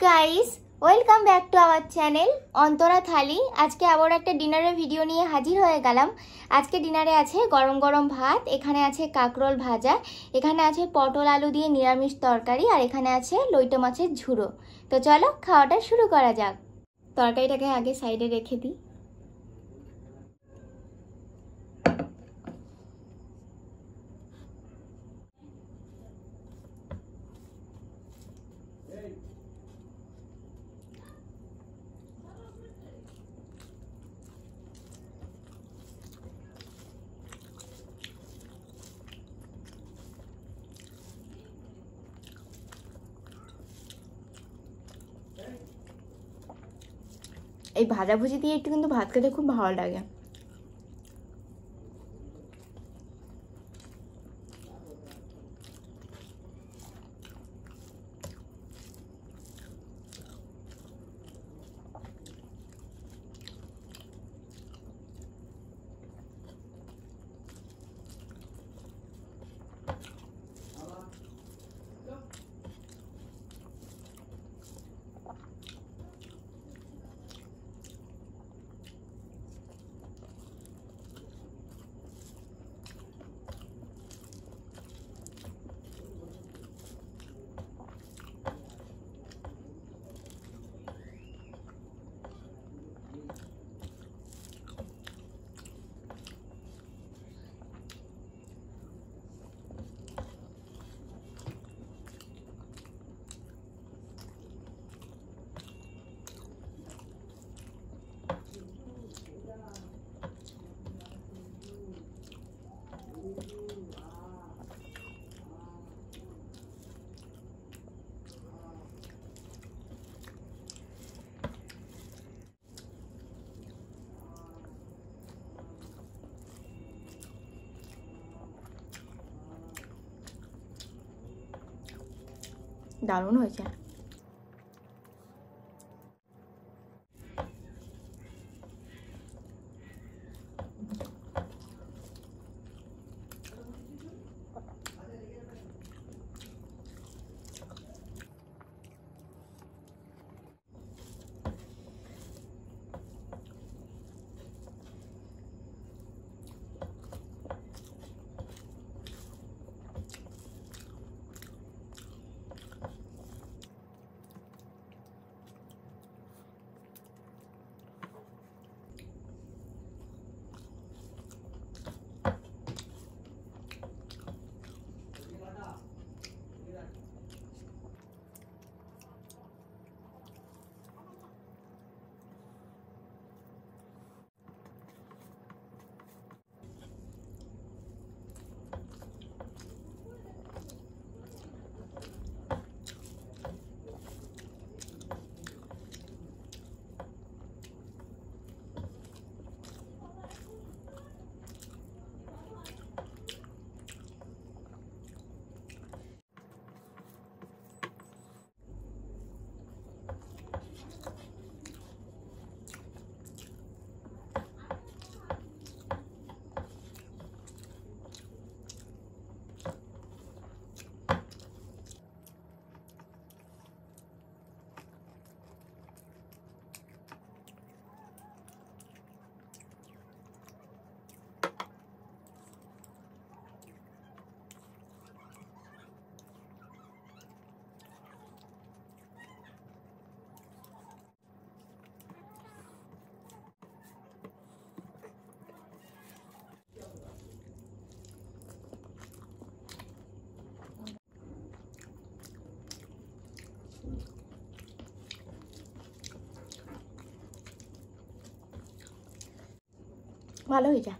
Guys, welcome back to our channel Antara thali. আজকে আবার একটা ডিনারের ভিডিও নিয়ে হাজির হয়ে গেলাম। আজকে ডিনারে আছে গরম গরম ভাত, এখানে আছে কাঁকরোল ভাজা, এখানে আছে পটল আলু দিয়ে নিরামিষ তরকারি, আর এখানে আছে লইটো মাছের ঝুড়ো। তো চলো খাওয়াটা শুরু করা যাক। তরকারিটাকে আগে সাইডে রেখে দিই। এই ভাজাভুজি দিয়ে একটু কিন্তু ভাত খেতে খুব ভালো লাগে। দারুণ হয়েছে। ভালো হয়েছে।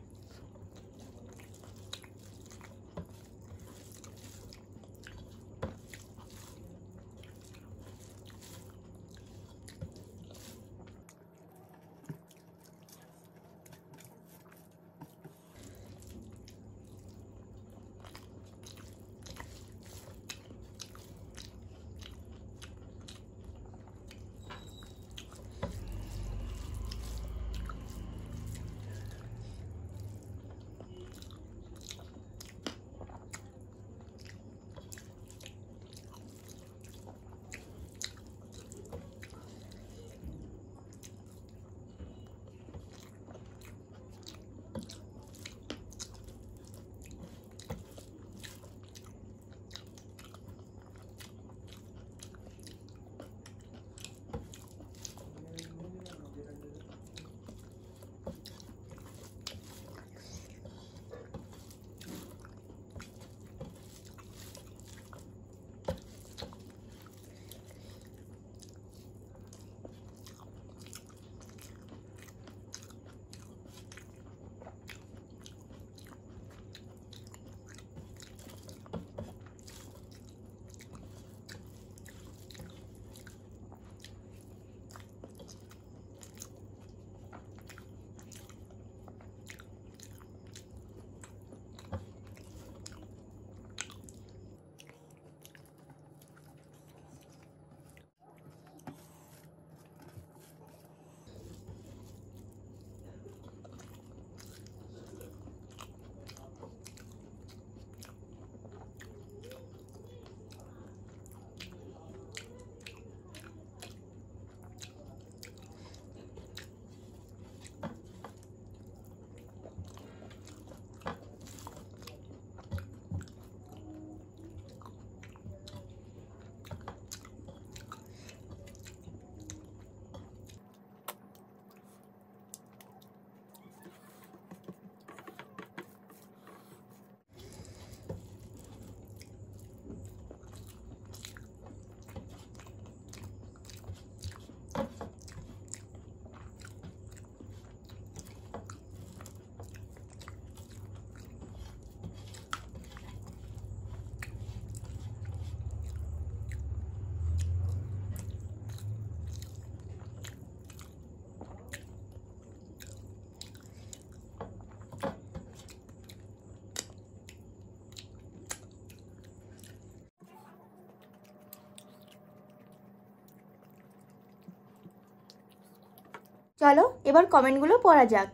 চলো এবার কমেন্টগুলো পড়া যাক।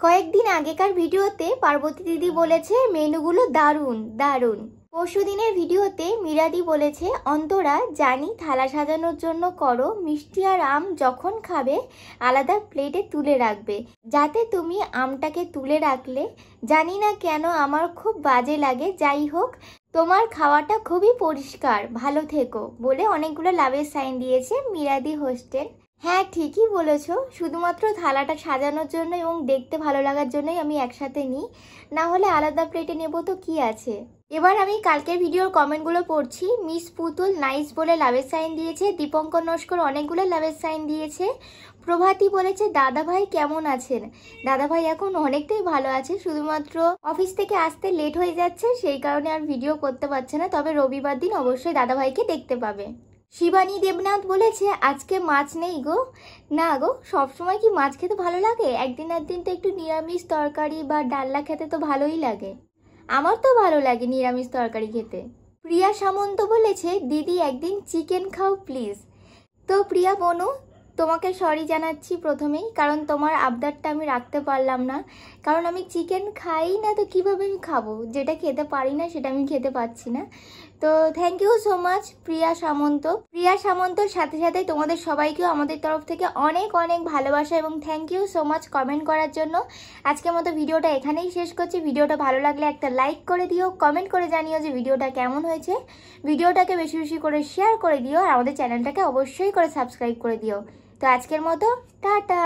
কয়েকদিন আগেকার ভিডিওতে পার্বতী দিদি বলেছে মেনুগুলো দারুণ দারুণ। পরশু দিনের ভিডিওতে মীরাদি বলেছে অন্তরা জানি থালা সাজানোর জন্য করো, মিষ্টি আর আম যখন খাবে আলাদা প্লেটে তুলে রাখবে, যাতে তুমি আমটাকে তুলে রাখলে জানি না কেন আমার খুব বাজে লাগে, যাই হোক তোমার খাওয়াটা খুবই পরিষ্কার, ভালো থেকো বলে অনেকগুলো লাভের সাইন দিয়েছে মীরাদি হোস্টেল। হ্যাঁ ঠিকই বলেছো, শুধুমাত্র থালাটা সাজানোর জন্য এবং দেখতে ভালো লাগার জন্যই আমি একসাথে নিই, না হলে আলাদা প্লেটে নেব তো কি আছে। এবার আমি কালকের ভিডিওর কমেন্টগুলো পড়ছি। মিস পুতুল নাইস বলে লাভের সাইন দিয়েছে, দীপঙ্কর নস্কর অনেকগুলো লাভের সাইন দিয়েছে, প্রভাতী বলেছে দাদাভাই কেমন আছেন। দাদাভাই এখন অনেকটাই ভালো আছে, শুধুমাত্র অফিস থেকে আসতে লেট হয়ে যাচ্ছে, সেই কারণে আর ভিডিও করতে পারছে না, তবে রবিবার দিন অবশ্যই দাদাভাইকে দেখতে পাবে। শিবানী দেবনাথ বলেছে আজকে মাছ নেই গো। না গো, সবসময় কি মাছ খেতে ভালো লাগে? একদিন তো একটু নিরামিষ তরকারি বা ডালনা খেতে তো ভালোই লাগে। আমার তো ভালো লাগে নিরামিষ তরকারি খেতে। প্রিয়া সামন্ত বলেছে দিদি একদিন চিকেন খাও প্লিজ। তো প্রিয়া বনু, তোমাকে সরি জানাচ্ছি প্রথমেই, কারণ তোমার আবদারটা আমি রাখতে পারলাম না, কারণ আমি চিকেন খাই না, তো কিভাবে আমি খাবো? যেটা খেতে পারি না সেটা আমি খেতে পাচ্ছি না। তো থ্যাংক ইউ সো মাচ প্রিয়া সামন্ত। প্রিয়া সামন্তর সাথে সাথে তোমাদের সবাইকেও আমাদের তরফ থেকে অনেক অনেক ভালোবাসা এবং thank you so much comment করার জন্য। আজকের মতো ভিডিওটা এখানেই শেষ করছি। ভিডিওটা ভালো লাগলে একটা লাইক করে দিও, কমেন্ট করে জানিও যে ভিডিওটা কেমন হয়েছে, ভিডিওটাকে বেশি বেশি করে শেয়ার করে দিও, আর আমাদের চ্যানেলটাকে অবশ্যই করে সাবস্ক্রাইব করে দিও। তো আজকের মতো টাটা।